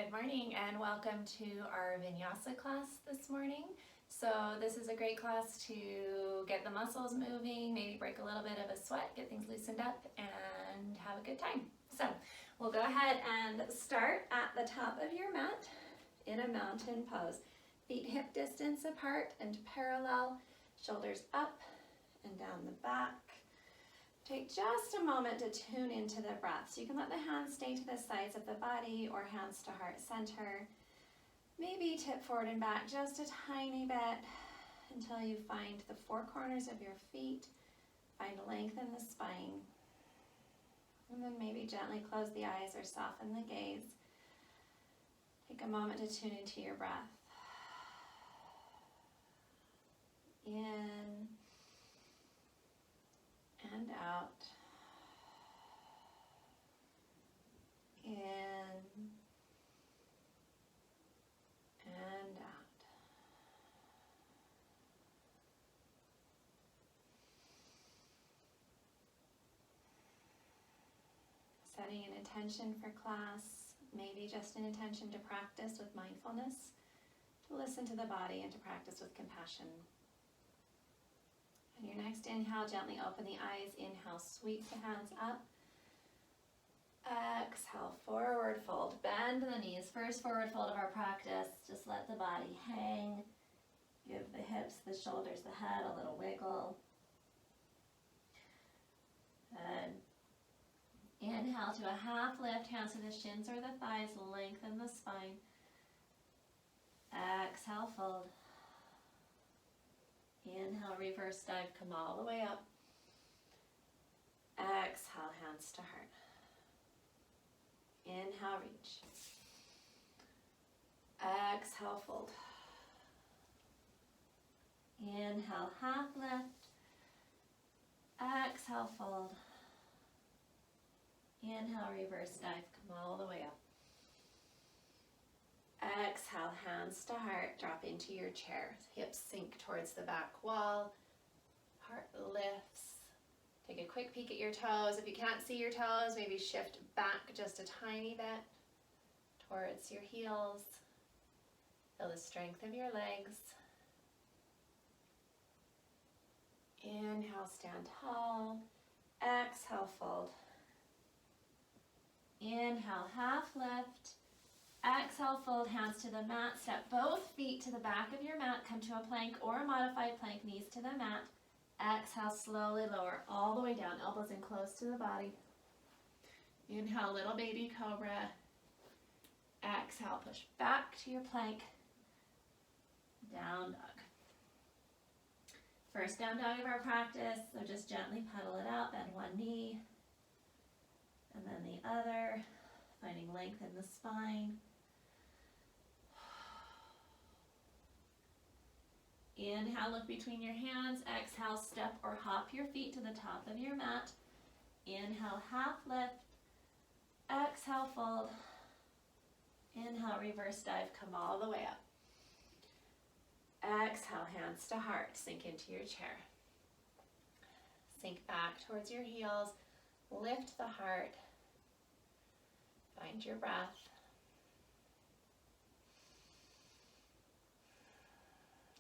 Good morning and welcome to our vinyasa class this morning. So this is a great class to get the muscles moving, maybe break a little bit of a sweat, get things loosened up and have a good time. So we'll go ahead and start at the top of your mat in a mountain pose. Feet hip distance apart and parallel, shoulders up and down the back. Take just a moment to tune into the breath. So you can let the hands stay to the sides of the body or hands to heart center. Maybe tip forward and back just a tiny bit until you find the four corners of your feet. Find length in the spine. And then maybe gently close the eyes or soften the gaze. Take a moment to tune into your breath. In and out, in and out. Setting an intention for class, maybe just an intention to practice with mindfulness, to listen to the body and to practice with compassion. On your next inhale, gently open the eyes. Inhale, sweep the hands up. Exhale, forward fold. Bend the knees. First forward fold of our practice. Just let the body hang. Give the hips, the shoulders, the head a little wiggle. Good. Inhale to a half lift. Hands to the shins or the thighs. Lengthen the spine. Exhale, fold. Inhale, reverse dive, come all the way up. Exhale, hands to heart. Inhale, reach. Exhale, fold. Inhale, half lift. Exhale, fold. Inhale, reverse dive, come all the way up. Exhale, hands to heart, drop into your chair. Hips sink towards the back wall. Heart lifts. Take a quick peek at your toes. If you can't see your toes, maybe shift back just a tiny bit towards your heels. Feel the strength of your legs. Inhale, stand tall. Exhale, fold. Inhale, half lift. Exhale, fold, hands to the mat. Step both feet to the back of your mat. Come to a plank or a modified plank, knees to the mat. Exhale, slowly lower all the way down, elbows in close to the body. Inhale, little baby cobra. Exhale, push back to your plank. Down dog. First down dog of our practice, so just gently pedal it out, bend one knee, and then the other, finding length in the spine. Inhale, look between your hands. Exhale, step or hop your feet to the top of your mat. Inhale, half lift. Exhale, fold. Inhale, reverse dive, come all the way up. Exhale, hands to heart, sink into your chair. Sink back towards your heels. Lift the heart. Find your breath.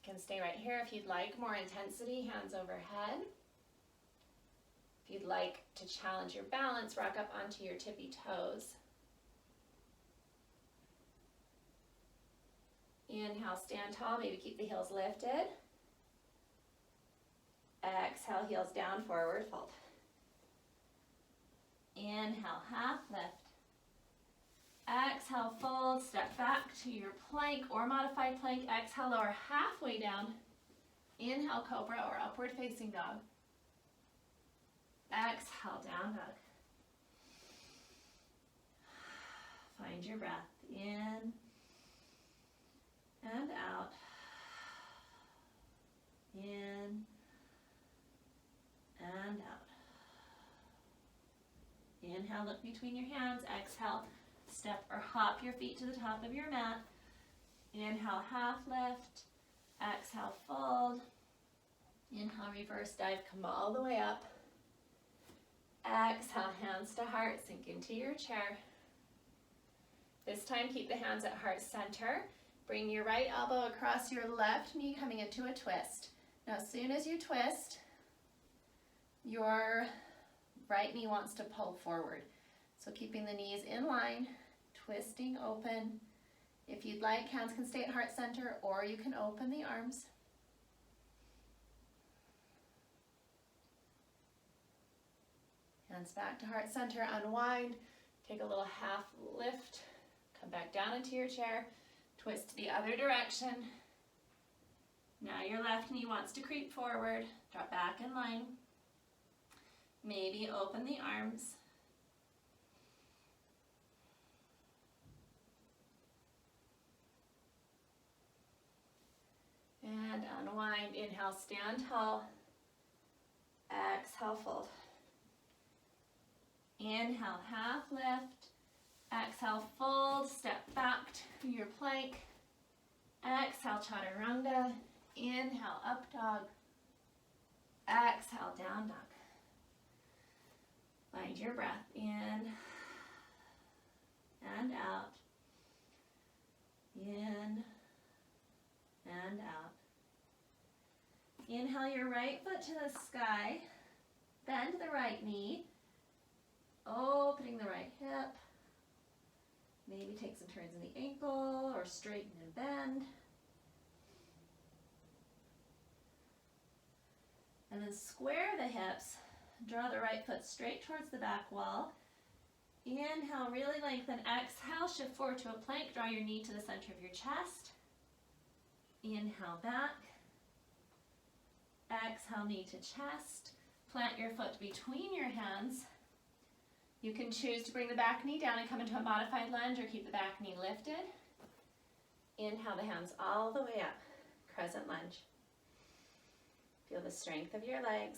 You can stay right here if you'd like more intensity, hands overhead. If you'd like to challenge your balance, rock up onto your tippy toes. Inhale, stand tall, maybe keep the heels lifted. Exhale, heels down, forward fold. Inhale, half lift. Exhale, fold, step back to your plank or modified plank. Exhale, lower halfway down. Inhale, cobra or upward facing dog. Exhale, down dog. Find your breath in and out. In and out. Inhale, look between your hands. Exhale, step or hop your feet to the top of your mat. Inhale, half lift. Exhale, fold. Inhale, reverse dive, come all the way up. Exhale, hands to heart, sink into your chair. This time, keep the hands at heart center. Bring your right elbow across your left knee, coming into a twist. Now, as soon as you twist, your right knee wants to pull forward. So keeping the knees in line, twisting open. If you'd like, hands can stay at heart center, or you can open the arms. Hands back to heart center, unwind. Take a little half lift. Come back down into your chair. Twist the other direction. Now your left knee wants to creep forward. Drop back in line. Maybe open the arms. And unwind. Inhale, stand tall. Exhale, fold. Inhale, half lift. Exhale, fold. Step back to your plank. Exhale, chaturanga. Inhale, up dog. Exhale, down dog. Find your breath in and out. In and out. Inhale your right foot to the sky. Bend the right knee. Opening the right hip. Maybe take some turns in the ankle or straighten and bend. And then square the hips. Draw the right foot straight towards the back wall. Inhale, really lengthen. Exhale, shift forward to a plank. Draw your knee to the center of your chest. Inhale, back. Exhale, knee to chest. Plant your foot between your hands. You can choose to bring the back knee down and come into a modified lunge, or keep the back knee lifted. Inhale the hands all the way up. Crescent lunge. Feel the strength of your legs.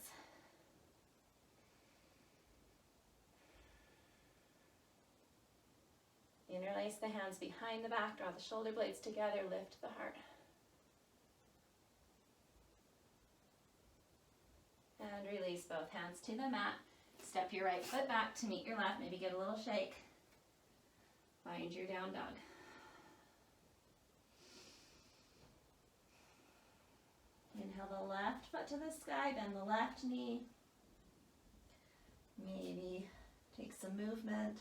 Interlace the hands behind the back, draw the shoulder blades together, lift the heart. And release both hands to the mat. Step your right foot back to meet your left, maybe get a little shake. Find your down dog. Inhale the left foot to the sky, bend the left knee. Maybe take some movement.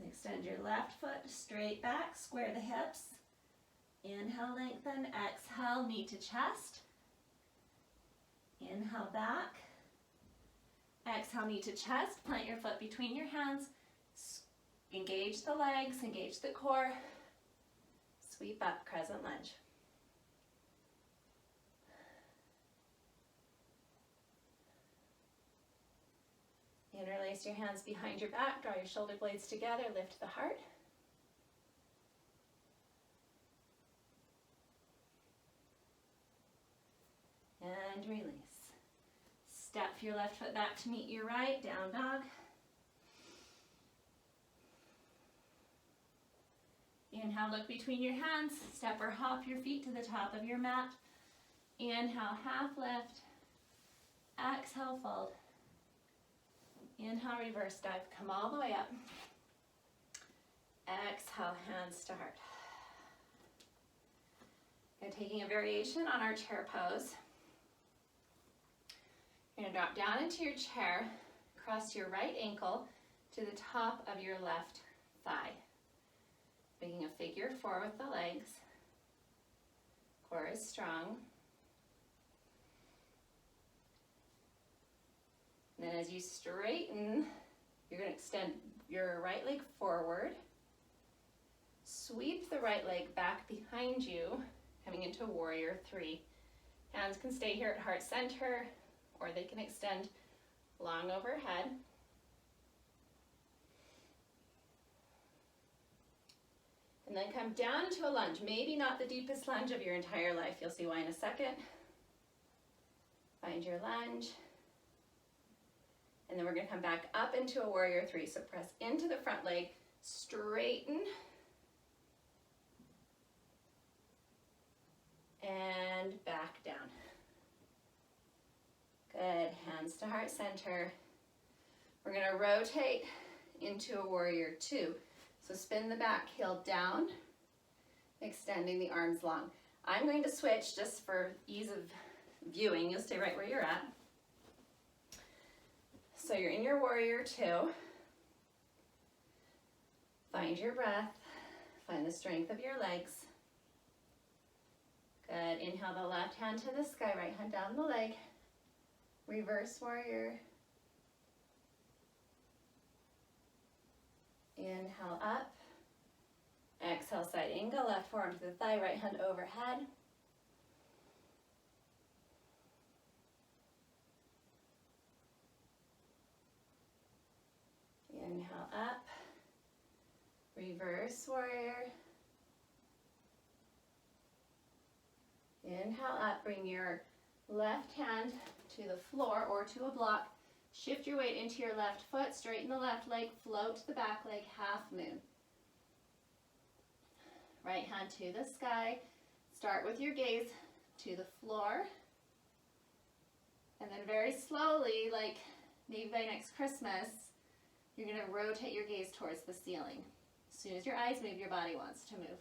Extend your left foot straight back, square the hips. Inhale, lengthen, exhale, knee to chest. Inhale back. Exhale, knee to chest. Plant your foot between your hands. Engage the legs, engage the core. Sweep up, crescent lunge. Interlace your hands behind your back, draw your shoulder blades together, lift the heart. And release. Step your left foot back to meet your right, down dog. Inhale, look between your hands, step or hop your feet to the top of your mat. Inhale, half lift. Exhale, fold. Inhale, reverse dive, come all the way up. Exhale, hands to heart. And taking a variation on our chair pose. You're going to drop down into your chair, cross your right ankle to the top of your left thigh. Making a figure 4 with the legs. Core is strong. And then as you straighten, you're going to extend your right leg forward. Sweep the right leg back behind you, coming into warrior 3. Hands can stay here at heart center, or they can extend long overhead. And then come down to a lunge. Maybe not the deepest lunge of your entire life. You'll see why in a second. Find your lunge. And then we're going to come back up into a warrior 3. So press into the front leg, straighten, and back down. Good. Hands to heart center. We're going to rotate into a warrior two. So spin the back heel down, extending the arms long. I'm going to switch just for ease of viewing. You'll stay right where you're at. So you're in your warrior two. Find your breath. Find the strength of your legs. Good. Inhale the left hand to the sky, right hand down the leg. Reverse warrior. Inhale up. Exhale, side angle, left forearm to the thigh, right hand overhead. Inhale up. Reverse warrior. Inhale up, bring your left hand to the floor or to a block. Shift your weight into your left foot, straighten the left leg, float the back leg, half moon. Right hand to the sky. Start with your gaze to the floor. And then very slowly, like maybe by next Christmas, you're going to rotate your gaze towards the ceiling. As soon as your eyes move, your body wants to move.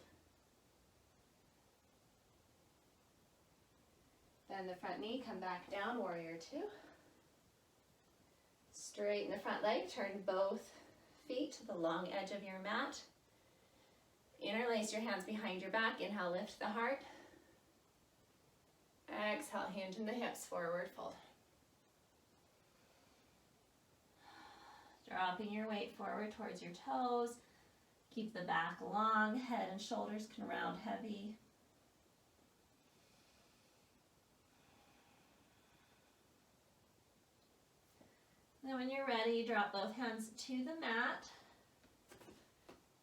Then the front knee, come back down, warrior two. Straighten the front leg, turn both feet to the long edge of your mat. Interlace your hands behind your back. Inhale, lift the heart. Exhale, hinge in the hips, forward fold. Dropping your weight forward towards your toes. Keep the back long, head and shoulders can round heavy. Then when you're ready, drop both hands to the mat.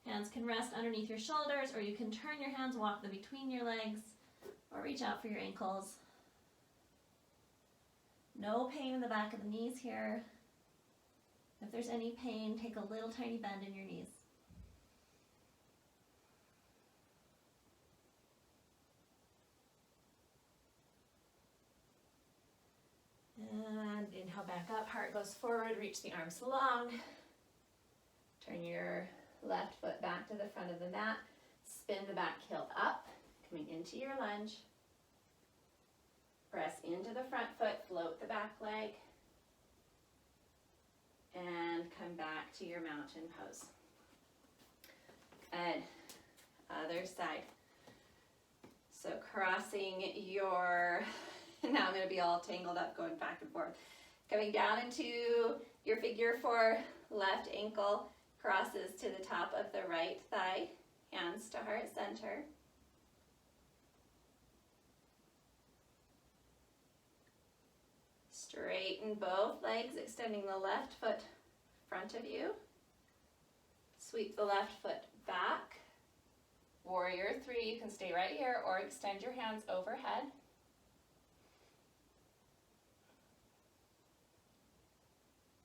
Hands can rest underneath your shoulders, or you can turn your hands, walk them between your legs, or reach out for your ankles. No pain in the back of the knees here. If there's any pain, take a little tiny bend in your knees. And inhale back up, heart goes forward, reach the arms long. Turn your left foot back to the front of the mat. Spin the back heel up, coming into your lunge. Press into the front foot, float the back leg. And come back to your mountain pose. Good. Other side. So crossing your, now I'm going to be all tangled up going back and forth. Coming down into your figure four, left ankle crosses to the top of the right thigh, hands to heart center. Straighten both legs, extending the left foot front of you. Sweep the left foot back. Warrior three, you can stay right here or extend your hands overhead.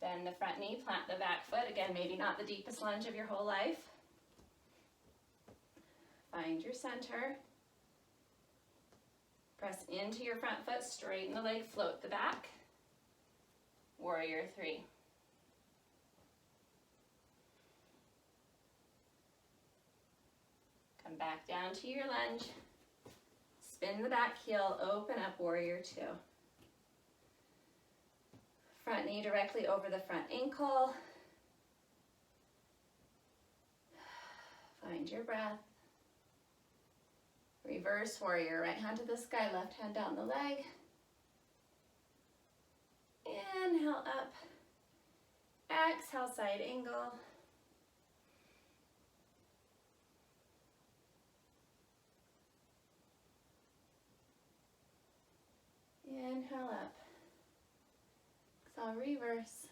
Bend the front knee, plant the back foot. Again, maybe not the deepest lunge of your whole life. Find your center. Press into your front foot, straighten the leg, float the back. Warrior three. Come back down to your lunge. Spin the back heel, open up, warrior two. Front knee directly over the front ankle. Find your breath. Reverse warrior, right hand to the sky, left hand down the leg. Inhale up. Exhale, side angle. Inhale up. Exhale, reverse.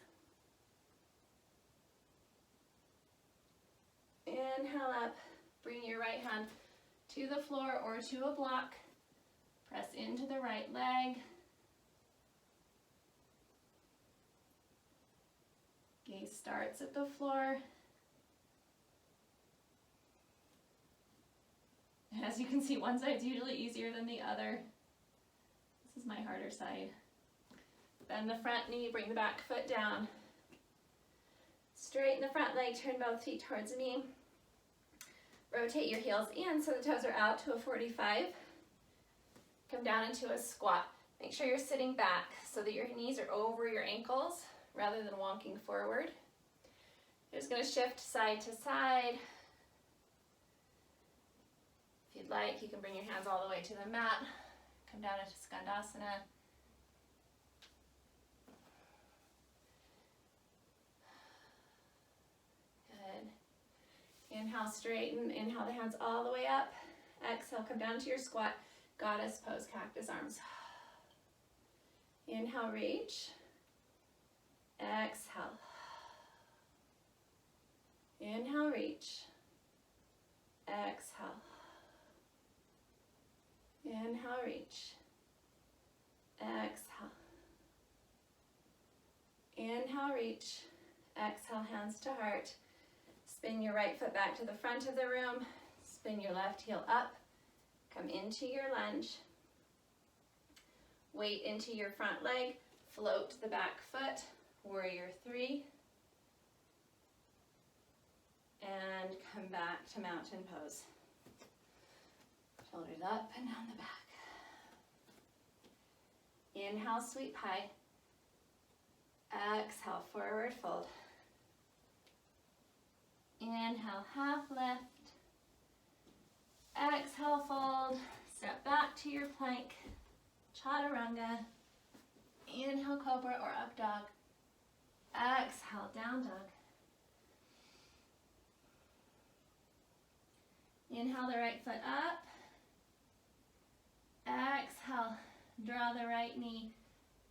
Inhale up. Bring your right hand to the floor or to a block. Press into the right leg. Gaze starts at the floor. And as you can see, one side's usually easier than the other. This is my harder side. Bend the front knee, bring the back foot down. Straighten the front leg, turn both feet towards me. Rotate your heels in so the toes are out to a 45. Come down into a squat. Make sure you're sitting back so that your knees are over your ankles rather than walking forward. You're just going to shift side to side. If you'd like, you can bring your hands all the way to the mat. Come down into Skandasana. Good. Inhale, straighten. Inhale the hands all the way up. Exhale, come down to your squat. Goddess pose, cactus arms. Inhale, reach. Exhale. Inhale, reach. Exhale. Inhale, reach. Exhale. Inhale, reach. Exhale, hands to heart. Spin your right foot back to the front of the room. Spin your left heel up. Come into your lunge. Weight into your front leg. Float the back foot. Warrior 3. And come back to mountain pose. Shoulders up and down the back. Inhale, sweep high. Exhale, forward fold. Inhale, half lift. Exhale, fold. Step back to your plank. Chaturanga. Inhale, cobra or up dog. Exhale, down dog. Inhale the right foot up. Exhale, draw the right knee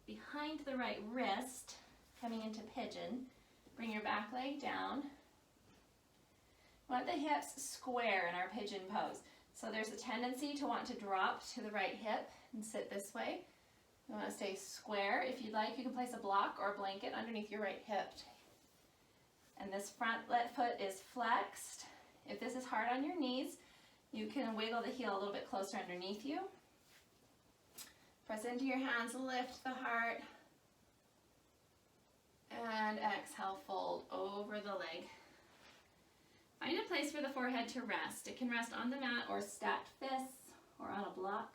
behind the right wrist, coming into pigeon. Bring your back leg down. Want the hips square in our pigeon pose. So there's a tendency to want to drop to the right hip and sit this way. You want to stay square. If you'd like, you can place a block or a blanket underneath your right hip. And this front foot is flexed. If this is hard on your knees, you can wiggle the heel a little bit closer underneath you. Press into your hands, lift the heart. And exhale, fold over the leg. Find a place for the forehead to rest. It can rest on the mat or stacked fists or on a block.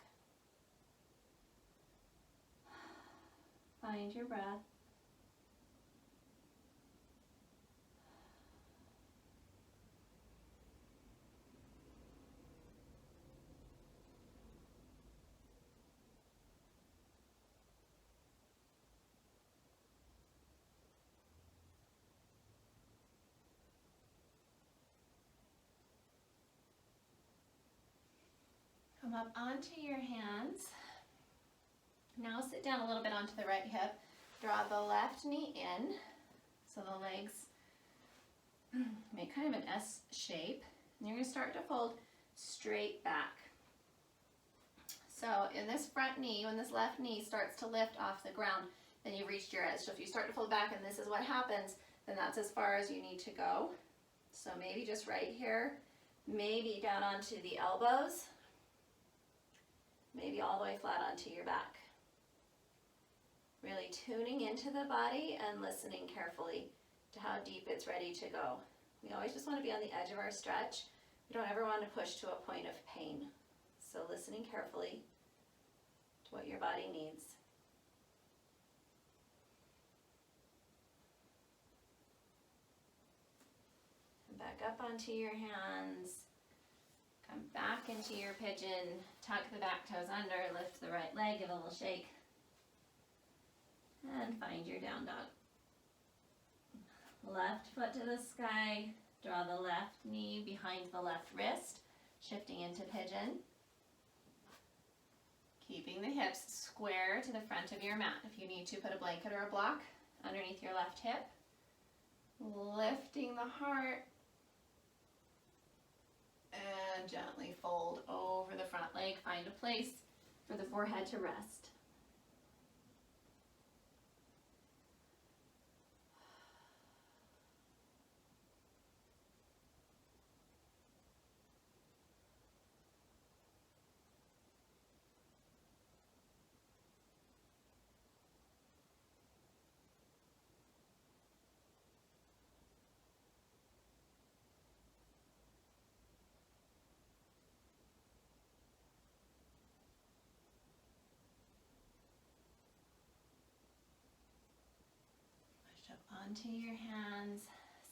Find your breath. Come up onto your hands. Now sit down a little bit onto the right hip. Draw the left knee in, so the legs make kind of an S shape. And you're going to start to fold straight back. So in this front knee, when this left knee starts to lift off the ground, then you've reached your edge. So if you start to fold back and this is what happens, then that's as far as you need to go. So maybe just right here, maybe down onto the elbows. Maybe all the way flat onto your back. Really tuning into the body and listening carefully to how deep it's ready to go. We always just want to be on the edge of our stretch. We don't ever want to push to a point of pain. So listening carefully to what your body needs. Come back up onto your hands. Come back into your pigeon, tuck the back toes under, lift the right leg, give a little shake, and find your down dog. Left foot to the sky, draw the left knee behind the left wrist, shifting into pigeon. Keeping the hips square to the front of your mat. If you need to, put a blanket or a block underneath your left hip. Lifting the heart. And gently fold over the front leg. Find a place for the forehead to rest. onto your hands.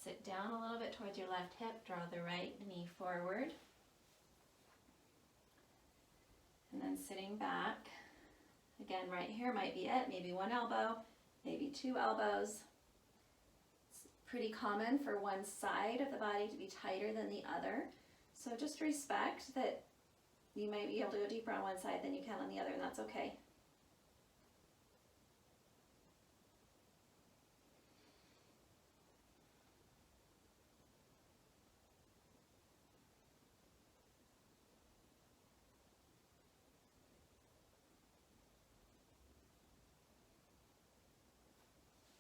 Sit down a little bit towards your left hip. Draw the right knee forward. And then sitting back. Again, right here might be it. Maybe one elbow, maybe two elbows. It's pretty common for one side of the body to be tighter than the other. So just respect that you might be able to go deeper on one side than you can on the other, and that's okay.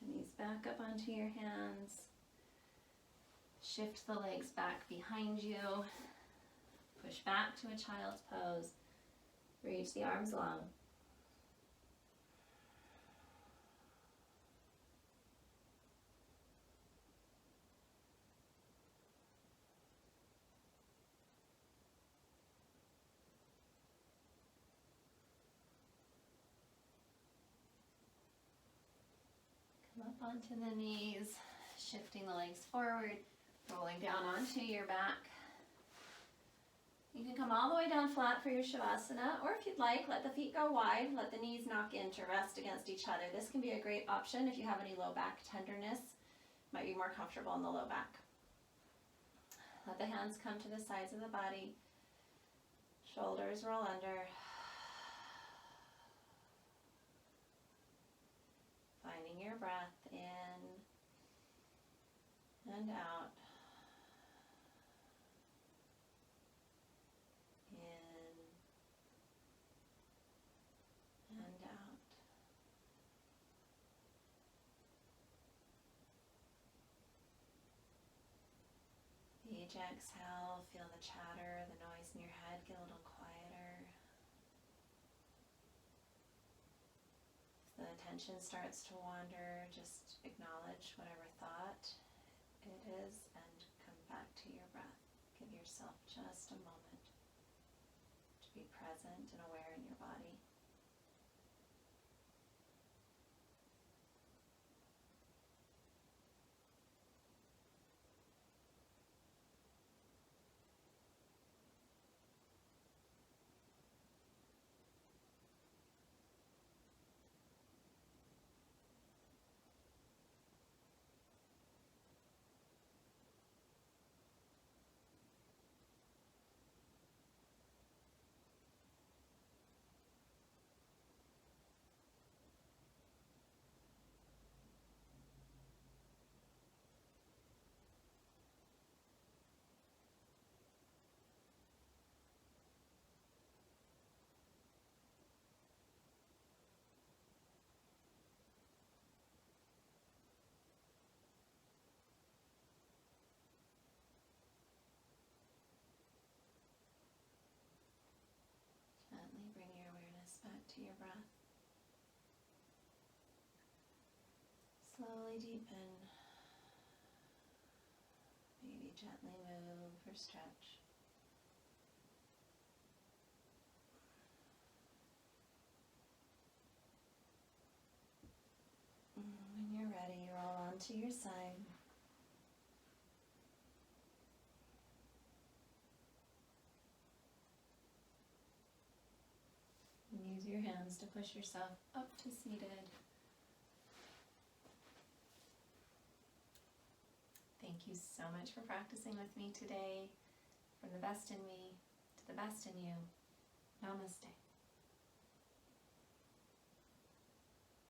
Knees back up onto your hands. Shift the legs back behind you. Push back to a child's pose. Reach the arms long. Come up onto the knees, shifting the legs forward, rolling down onto your back. You can come all the way down flat for your Shavasana, or if you'd like, let the feet go wide, let the knees knock in to rest against each other. This can be a great option if you have any low back tenderness. Might be more comfortable in the low back. Let the hands come to the sides of the body. Shoulders roll under. Finding your breath in and out. In and out. Each exhale, feel the chatter, the noise in your head get a little quieter. If the attention starts to wander, just acknowledge whatever thought it is and come back to your breath. Give yourself just a moment to be present and aware in your body. Gently bring your awareness back to your breath. Slowly deepen. Maybe gently move or stretch. When you're ready, roll onto your side. And use your hands to push yourself up to seated. Thank you so much for practicing with me today. From the best in me to the best in you. Namaste.